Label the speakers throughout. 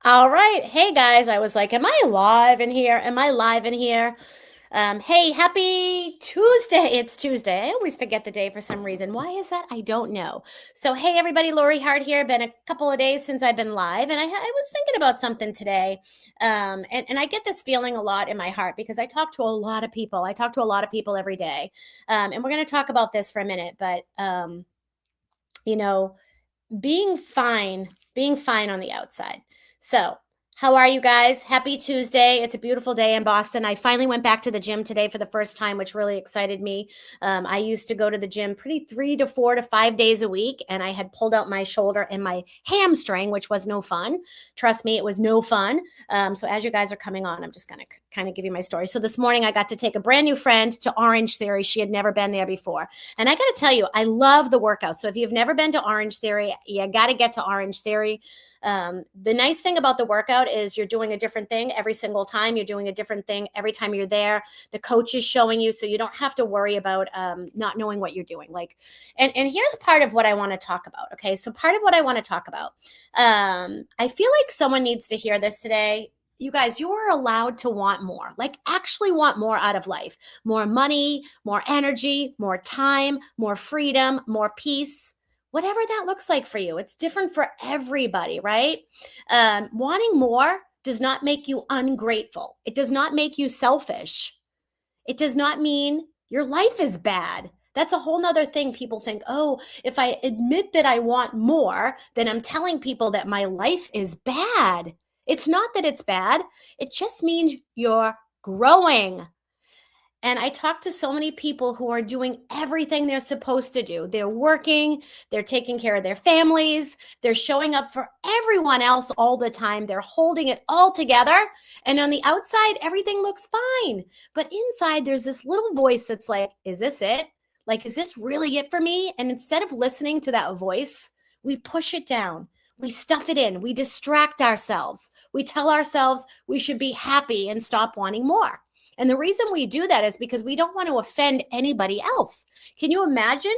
Speaker 1: All right. Hey guys, I was like, am I live in here? Am I live in here? Hey, happy Tuesday. It's Tuesday. I always forget the day for some reason. Why is that? I don't know. So, hey everybody, Lori Hart here. Been a couple of days since I've been live, and I was thinking about something today. And I get this feeling a lot in my heart because I talk to a lot of people. I talk to a lot of people every day. And we're going to talk about this for a minute, but you know, being fine on the outside. So, how are you guys? Happy Tuesday. It's a beautiful day in Boston. I finally went back to the gym today for the first time, which really excited me. I used to go to the gym pretty 3 to 4 to 5 days a week, and I had pulled out my shoulder and my hamstring, which was no fun. Trust me, it was no fun. So, as you guys are coming on, I'm just going to kind of give you my story. So, this morning I got to take a brand new friend to Orange Theory. She had never been there before. And I got to tell you, I love the workout. So if you've never been to Orange Theory, you got to get to Orange Theory. The nice thing about the workout is you're doing a different thing every single time. You're doing a different thing every time you're there. The coach is showing you, so you don't have to worry about not knowing what you're doing. And here's part of what I want to talk about. Okay, so part of what I want to talk about. I feel like someone needs to hear this today. You guys, you are allowed to want more, like actually want more out of life, more money, more energy, more time, more freedom, more peace, whatever that looks like for you. It's different for everybody, right? Wanting more does not make you ungrateful. It does not make you selfish. It does not mean your life is bad. That's a whole nother thing. People think, oh, if I admit that I want more, then I'm telling people that my life is bad. It's not that it's bad. It just means you're growing. And I talk to so many people who are doing everything they're supposed to do. They're working, they're taking care of their families, they're showing up for everyone else all the time. They're holding it all together. And on the outside, everything looks fine. But inside, there's this little voice that's like, is this it? Like, is this really it for me? And instead of listening to that voice, we push it down. We stuff it in. We distract ourselves. We tell ourselves we should be happy and stop wanting more. And the reason we do that is because we don't want to offend anybody else. Can you imagine,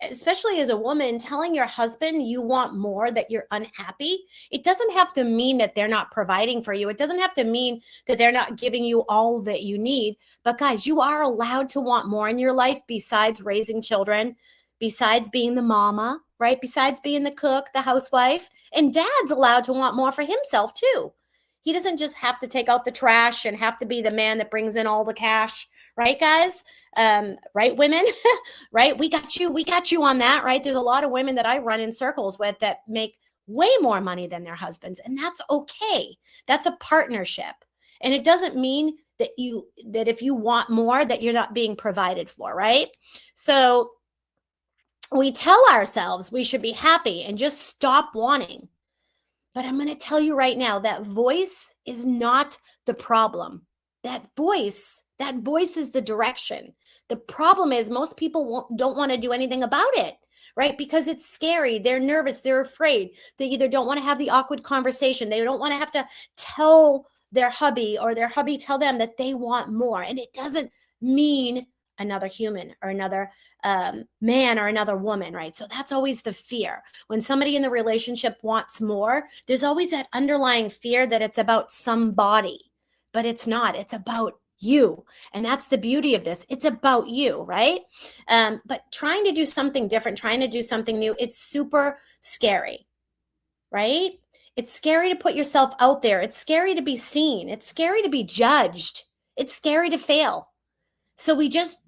Speaker 1: especially as a woman, telling your husband you want more, that you're unhappy? It doesn't have to mean that they're not providing for you. It doesn't have to mean that they're not giving you all that you need. But guys, you are allowed to want more in your life besides raising children, besides being the mama, right? Besides being the cook, the housewife. And dad's allowed to want more for himself too. He doesn't just have to take out the trash and have to be the man that brings in all the cash, right, guys? Right, women? Right? We got you on that, right? There's a lot of women that I run in circles with that make way more money than their husbands, and that's okay. That's a partnership. And it doesn't mean that if you want more, that you're not being provided for, right? So we tell ourselves we should be happy and just stop wanting. But I'm going to tell you right now, that voice is not the problem. That voice is the direction. The problem is most people don't want to do anything about it, right? Because it's scary. They're nervous. They're afraid. They either don't want to have the awkward conversation. They don't want to have to tell their hubby, or their hubby tell them that they want more. And it doesn't mean another human or another man or another woman, right? So that's always the fear. When somebody in the relationship wants more, there's always that underlying fear that it's about somebody, but it's not. It's about you. And that's the beauty of this. It's about you, right? But trying to do something different, trying to do something new, it's super scary, right? It's scary to put yourself out there. It's scary to be seen. It's scary to be judged. It's scary to fail. So we just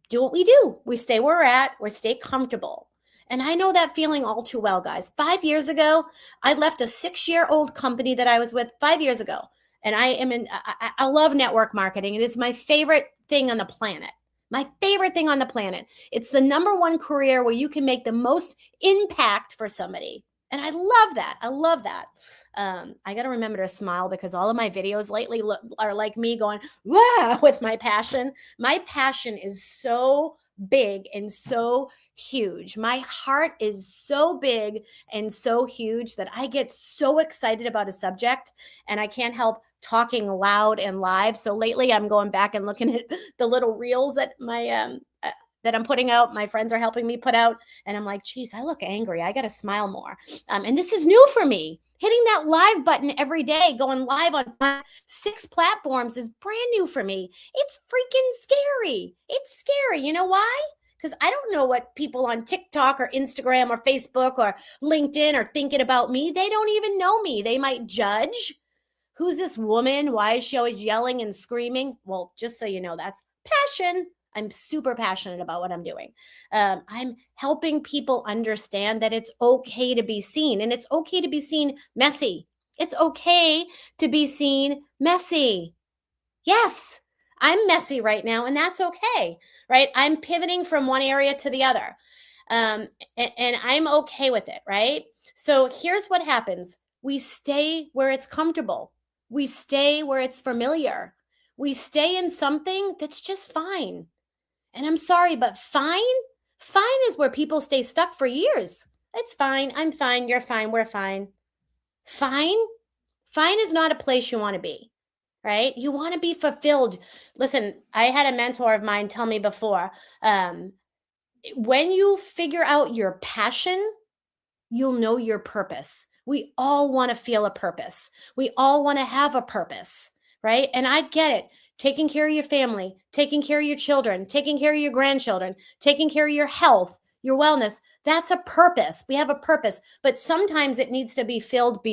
Speaker 1: do what we do. We stay where we're at. We stay comfortable. And I know that feeling all too well, guys. 5 years ago, I left a 6-year-old company that I was with 5 years ago. And I love network marketing. It is my favorite thing on the planet. My favorite thing on the planet. It's the number one career where you can make the most impact for somebody. And I love that. I love that. I got to remember to smile because all of my videos lately are like me going, wow, with my passion. My passion is so big and so huge. My heart is so big and so huge that I get so excited about a subject and I can't help talking loud and live. So lately I'm going back and looking at the little reels that that I'm putting out. My friends are helping me put out. And I'm like, geez, I look angry. I got to smile more. And this is new for me. Hitting that live button every day, going live on 6 platforms is brand new for me. It's freaking scary. It's scary. You know why? Because I don't know what people on TikTok or Instagram or Facebook or LinkedIn are thinking about me. They don't even know me. They might judge. Who's this woman? Why is she always yelling and screaming? Well, just so you know, that's passion. I'm super passionate about what I'm doing. I'm helping people understand that it's okay to be seen, and it's okay to be seen messy. It's okay to be seen messy. Yes, I'm messy right now, and that's okay, right? I'm pivoting from one area to the other, and I'm okay with it, right? So here's what happens: we stay where it's comfortable, we stay where it's familiar, we stay in something that's just fine. And I'm sorry, but fine is where people stay stuck for years. It's fine. I'm fine. You're fine. We're fine. Fine? Fine is not a place you want to be, right? You want to be fulfilled. Listen, I had a mentor of mine tell me before, um, when you figure out your passion, you'll know your purpose. We all want to feel a purpose. We all want to have a purpose, right? And I get it. Taking care of your family, taking care of your children, taking care of your grandchildren, taking care of your health, your wellness, that's a purpose. We have a purpose, but sometimes it needs to be fulfilled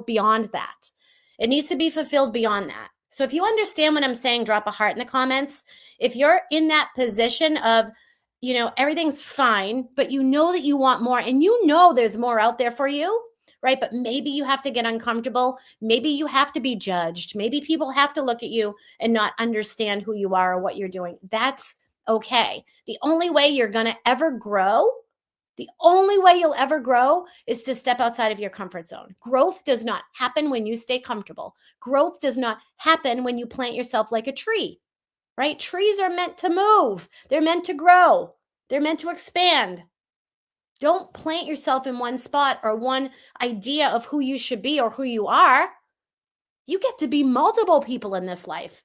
Speaker 1: beyond that. It needs to be fulfilled beyond that. So if you understand what I'm saying, drop a heart in the comments. If you're in that position of, everything's fine, but you know that you want more and you know there's more out there for you, right? But maybe you have to get uncomfortable. Maybe you have to be judged. Maybe people have to look at you and not understand who you are or what you're doing. That's okay. The only way you're going to ever grow, the only way you'll ever grow is to step outside of your comfort zone. Growth does not happen when you stay comfortable. Growth does not happen when you plant yourself like a tree, right? Trees are meant to move, they're meant to grow, they're meant to expand. Don't plant yourself in one spot or one idea of who you should be or who you are. You get to be multiple people in this life.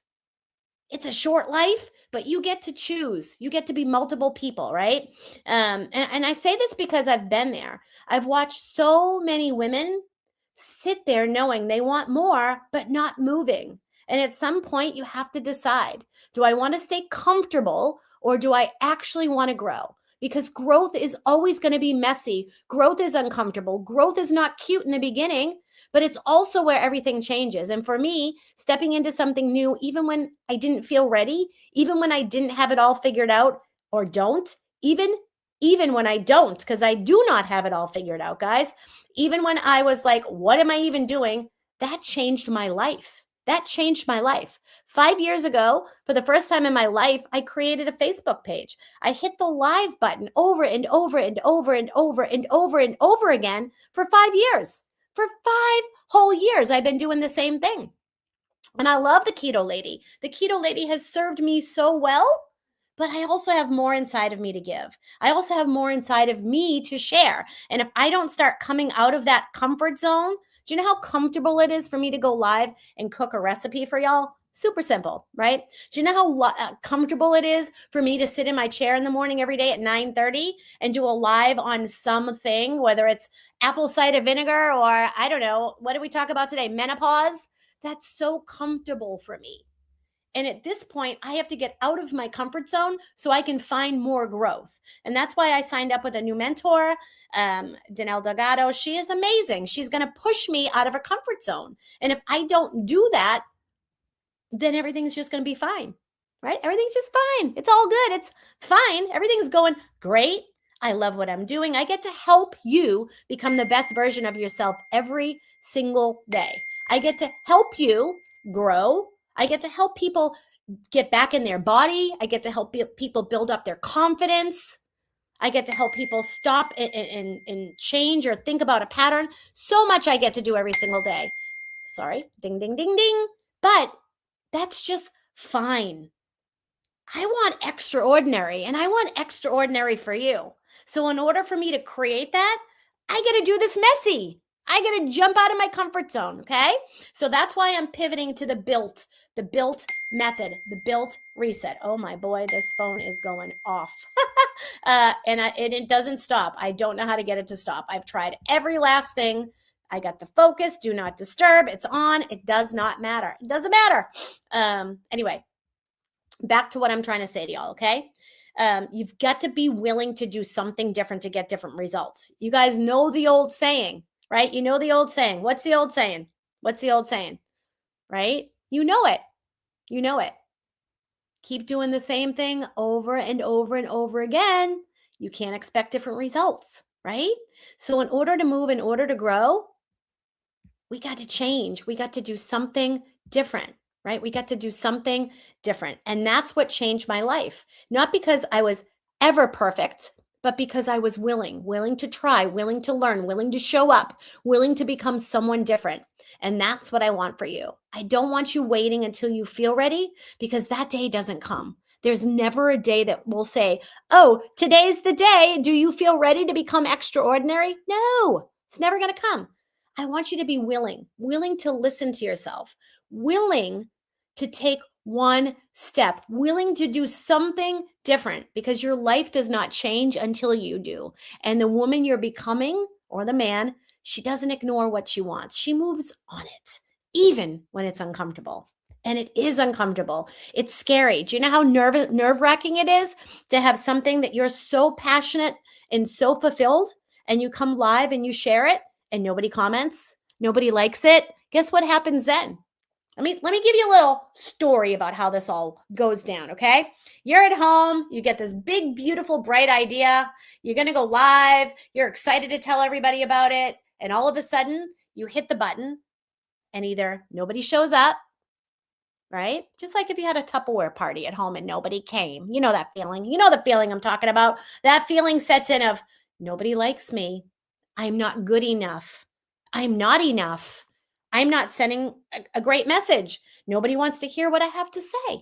Speaker 1: It's a short life, but you get to choose. You get to be multiple people, right? And I say this because I've been there. I've watched so many women sit there knowing they want more, but not moving. And at some point, you have to decide, do I want to stay comfortable or do I actually want to grow? Because growth is always going to be messy. Growth is uncomfortable. Growth is not cute in the beginning, but it's also where everything changes. And for me, stepping into something new, even when I didn't feel ready, even when I didn't have it all figured out or don't, even when I don't, because I do not have it all figured out, guys. Even when I was like, what am I even doing? That changed my life. That changed my life. 5 years ago, for the first time in my life, I created a Facebook page. I hit the live button over and over and over and over and over and over again for 5 years. For 5 whole years, I've been doing the same thing. And I love the keto lady. The keto lady has served me so well, but I also have more inside of me to give. I also have more inside of me to share. And if I don't start coming out of that comfort zone, do you know how comfortable it is for me to go live and cook a recipe for y'all? Super simple, right? Do you know how comfortable it is for me to sit in my chair in the morning every day at 9:30 and do a live on something, whether it's apple cider vinegar or I don't know, what did we talk about today? Menopause. That's so comfortable for me. And at this point, I have to get out of my comfort zone so I can find more growth. And that's why I signed up with a new mentor, Danelle Delgado. She is amazing. She's going to push me out of a comfort zone. And if I don't do that, then everything's just going to be fine, right? Everything's just fine. It's all good. It's fine. Everything's going great. I love what I'm doing. I get to help you become the best version of yourself every single day. I get to help you grow. I get to help people get back in their body. I get to help people build up their confidence. I get to help people stop and change or think about a pattern. So much I get to do every single day. Sorry, ding, ding, ding, ding. But that's just fine. I want extraordinary, and I want extraordinary for you. So, in order for me to create that, I got to do this messy. I got to jump out of my comfort zone. Okay. So that's why I'm pivoting to the built method, the built reset. Oh my boy, this phone is going off. And it doesn't stop. I don't know how to get it to stop. I've tried every last thing. I got the focus, do not disturb. It's on. It does not matter. It doesn't matter. Anyway, back to what I'm trying to say to y'all, okay? You've got to be willing to do something different to get different results. You guys know the old saying, right? You know the old saying. What's the old saying? What's the old saying? Right? You know it. You know it. Keep doing the same thing over and over and over again. You can't expect different results, right? So, in order to move, in order to grow, we got to change. We got to do something different, right? We got to do something different. And that's what changed my life. Not because I was ever perfect, but because I was willing to try, willing to learn, willing to show up, willing to become someone different. And that's what I want for you. I don't want you waiting until you feel ready because that day doesn't come. There's never a day that will say, oh, today's the day. Do you feel ready to become extraordinary? No, it's never going to come. I want you to be willing to listen to yourself, willing to take one step, willing to do something different because your life does not change until you do. And the woman you're becoming or the man, she doesn't ignore what she wants. She moves on it, even when it's uncomfortable. And it is uncomfortable. It's scary. Do you know how nerve-wracking it is to have something that you're so passionate and so fulfilled and you come live and you share it and nobody comments, nobody likes it? Guess what happens then? Let me give you a little story about how this all goes down, okay? You're at home, you get this big, beautiful, bright idea. You're going to go live. You're excited to tell everybody about it. And all of a sudden, you hit the button and either nobody shows up, right? Just like if you had a Tupperware party at home and nobody came. You know that feeling. You know the feeling I'm talking about. That feeling sets in of nobody likes me. I'm not good enough. I'm not enough. I'm not sending a great message. Nobody wants to hear what I have to say,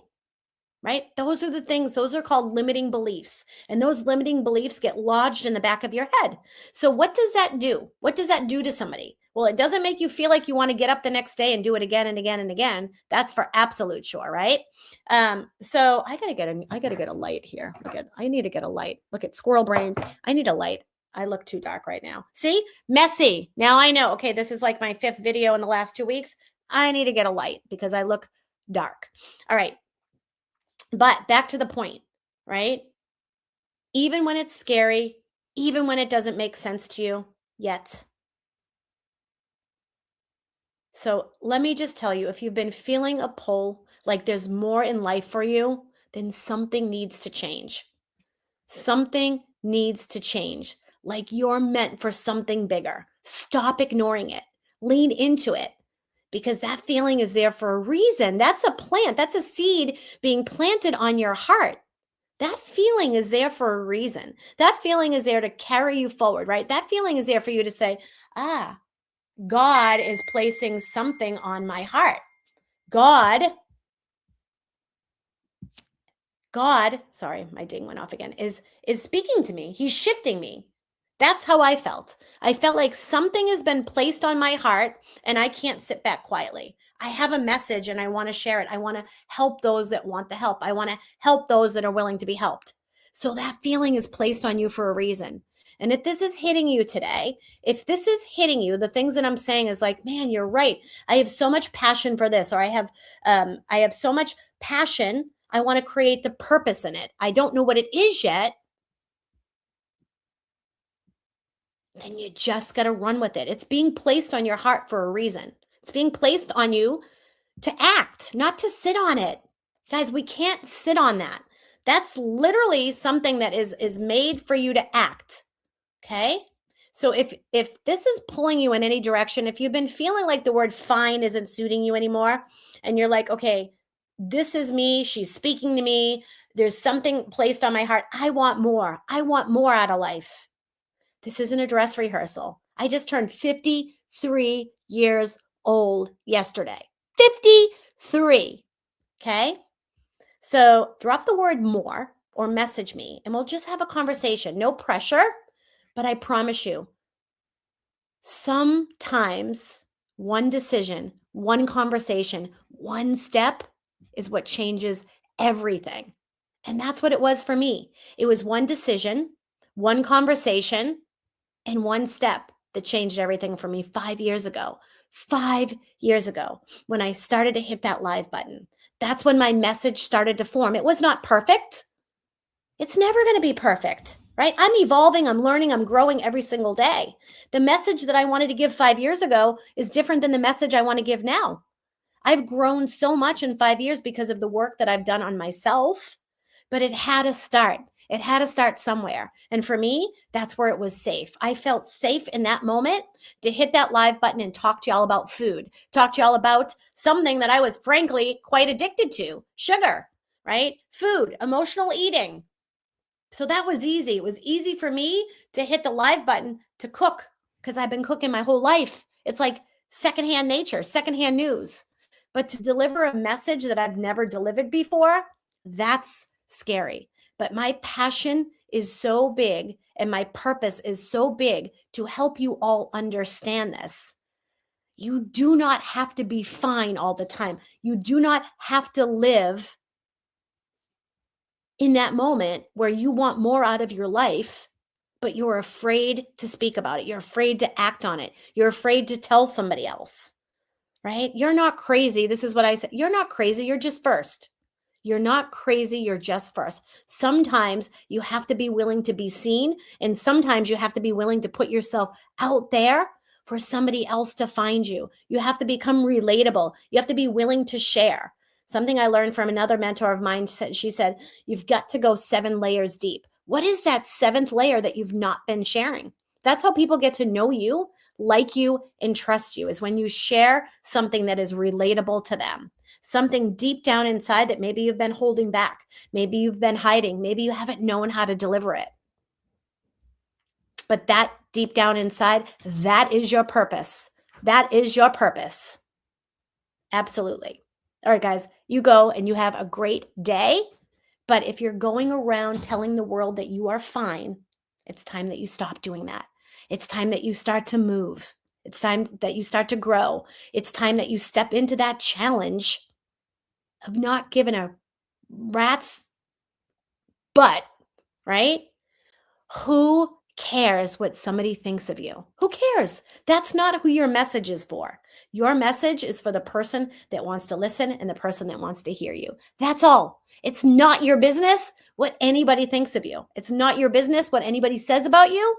Speaker 1: right? Those are the things, those are called limiting beliefs. And those limiting beliefs get lodged in the back of your head. So what does that do? What does that do to somebody? Well, it doesn't make you feel like you want to get up the next day and do it again and again and again. That's for absolute sure, right? So I gotta get a light here. I need to get a light. Look at squirrel brain. I need a light. I look too dark right now. See? Messy. Now I know. Okay, this is like my 5th video in the last 2 weeks. I need to get a light because I look dark. All right. But back to the point, right? Even when it's scary, even when it doesn't make sense to you yet. So let me just tell you, if you've been feeling a pull, like there's more in life for you, then something needs to change. Something needs to change. Like you're meant for something bigger. Stop ignoring it. Lean into it because that feeling is there for a reason. That's a plant. That's a seed being planted on your heart. That feeling is there for a reason. That feeling is there to carry you forward, right? That feeling is there for you to say, God is placing something on my heart. God, sorry, my ding went off again, is speaking to me. He's shifting me. That's how I felt. I felt like something has been placed on my heart and I can't sit back quietly. I have a message and I want to share it. I want to help those that want the help. I want to help those that are willing to be helped. So that feeling is placed on you for a reason. And if this is hitting you today, if this is hitting you, the things that I'm saying is like, man, you're right. I have so much passion for this, or I have so much passion. I want to create the purpose in it. I don't know what it is yet. Then you just got to run with it. It's being placed on your heart for a reason. It's being placed on you to act, not to sit on it. Guys, we can't sit on that. That's literally something that is made for you to act. Okay? So if this is pulling you in any direction, if you've been feeling like the word fine isn't suiting you anymore and you're like, okay, this is me, she's speaking to me, there's something placed on my heart. I want more. I want more out of life. This isn't a dress rehearsal. I just turned 53 years old yesterday. 53. Okay? So drop the word more or message me and we'll just have a conversation. No pressure, but I promise you, sometimes one decision, one conversation, one step is what changes everything. And that's what it was for me. It was one decision, one conversation, and one step. that changed everything for me 5 years ago. 5 years ago, when I started to hit that live button, that's when my message started to form. It was not perfect. It's never going to be perfect, right? I'm evolving, I'm learning, I'm growing every single day. The message that I wanted to give 5 years ago is different than the message I want to give now. I've grown so much in 5 years because of the work that I've done on myself, but it had to start. It had to start somewhere. And for me, that's where it was safe. I felt safe in that moment to hit that live button and talk to y'all about food, talk to y'all about something that I was frankly quite addicted to, sugar, right? Food, emotional eating. So that was easy. It was easy for me to hit the live button to cook because I've been cooking my whole life. It's like secondhand nature, secondhand news. But to deliver a message that I've never delivered before, that's scary. But my passion is so big and my purpose is so big to help you all understand this. You do not have to be fine all the time. You do not have to live in that moment where you want more out of your life, but you're afraid to speak about it. You're afraid to act on it. You're afraid to tell somebody else, right? You're not crazy. This is what I said. You're not crazy. You're just first. You're not crazy. You're just first. Sometimes you have to be willing to be seen, and sometimes you have to be willing to put yourself out there for somebody else to find you. You have to become relatable. You have to be willing to share. Something I learned from another mentor of mine, she said, you've got to go 7 layers deep. What is that 7th layer that you've not been sharing? That's how people get to know you, like you, and trust you, is when you share something that is relatable to them. Something deep down inside that maybe you've been holding back. Maybe you've been hiding. Maybe you haven't known how to deliver it. But that deep down inside, that is your purpose. That is your purpose. Absolutely. All right, guys, you go and you have a great day. But if you're going around telling the world that you are fine, it's time that you stop doing that. It's time that you start to move. It's time that you start to grow. It's time that you step into that challenge of not giving a rat's butt, right? Who cares what somebody thinks of you? Who cares? That's not who your message is for. Your message is for the person that wants to listen and the person that wants to hear you. That's all. It's not your business what anybody thinks of you. It's not your business what anybody says about you.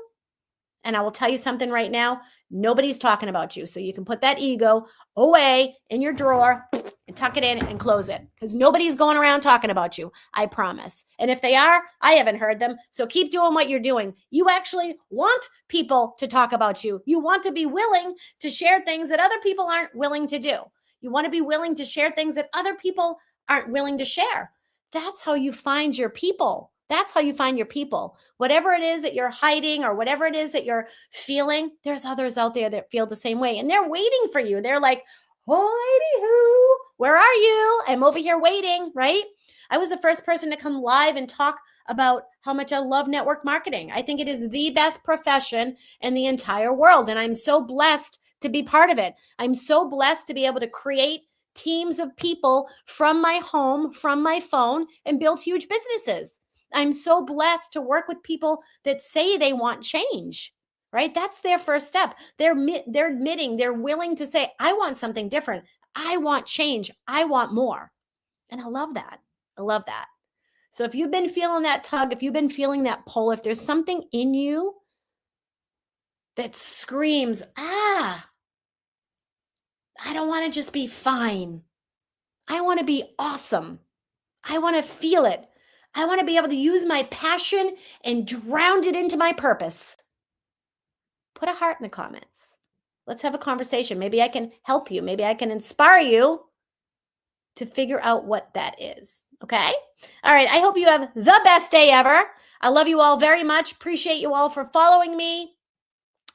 Speaker 1: And I will tell you something right now. Nobody's talking about you. So you can put that ego away in your drawer and tuck it in and close it, because nobody's going around talking about you. I promise. And if they are, I haven't heard them. So keep doing what you're doing. You actually want people to talk about you. You want to be willing to share things that other people aren't willing to do. You want to be willing to share things that other people aren't willing to share. That's how you find your people. That's how you find your people. Whatever it is that you're hiding or whatever it is that you're feeling, there's others out there that feel the same way. And they're waiting for you. They're like, oh, lady who, where are you? I'm over here waiting, right? I was the first person to come live and talk about how much I love network marketing. I think it is the best profession in the entire world. And I'm so blessed to be part of it. I'm so blessed to be able to create teams of people from my home, from my phone, and build huge businesses. I'm so blessed to work with people that say they want change, right? That's their first step. They're admitting, they're willing to say, I want something different. I want change. I want more. And I love that. I love that. So if you've been feeling that tug, if you've been feeling that pull, if there's something in you that screams, I don't want to just be fine. I want to be awesome. I want to feel it. I want to be able to use my passion and drown it into my purpose. Put a heart in the comments. Let's have a conversation. Maybe I can help you. Maybe I can inspire you to figure out what that is. Okay? All right. I hope you have the best day ever. I love you all very much. Appreciate you all for following me.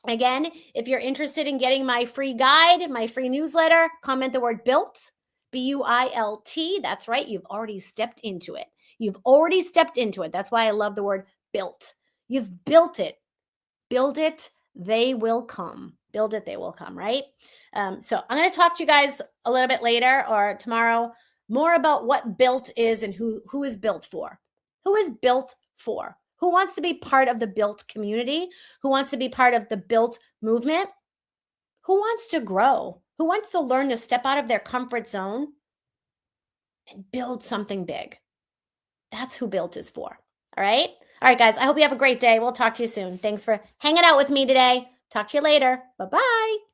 Speaker 1: Again, if you're interested in getting my free guide, my free newsletter, comment the word BUILT, BUILT. That's right. You've already stepped into it. You've already stepped into it. That's why I love the word built. You've built it. Build it, they will come. Build it, they will come, right? So I'm going to talk to you guys a little bit later or tomorrow more about what built is and who is built for. Who is built for? Who wants to be part of the built community? Who wants to be part of the built movement? Who wants to grow? Who wants to learn to step out of their comfort zone and build something big? That's who Built is for. All right. All right, guys. I hope you have a great day. We'll talk to you soon. Thanks for hanging out with me today. Talk to you later. Bye bye.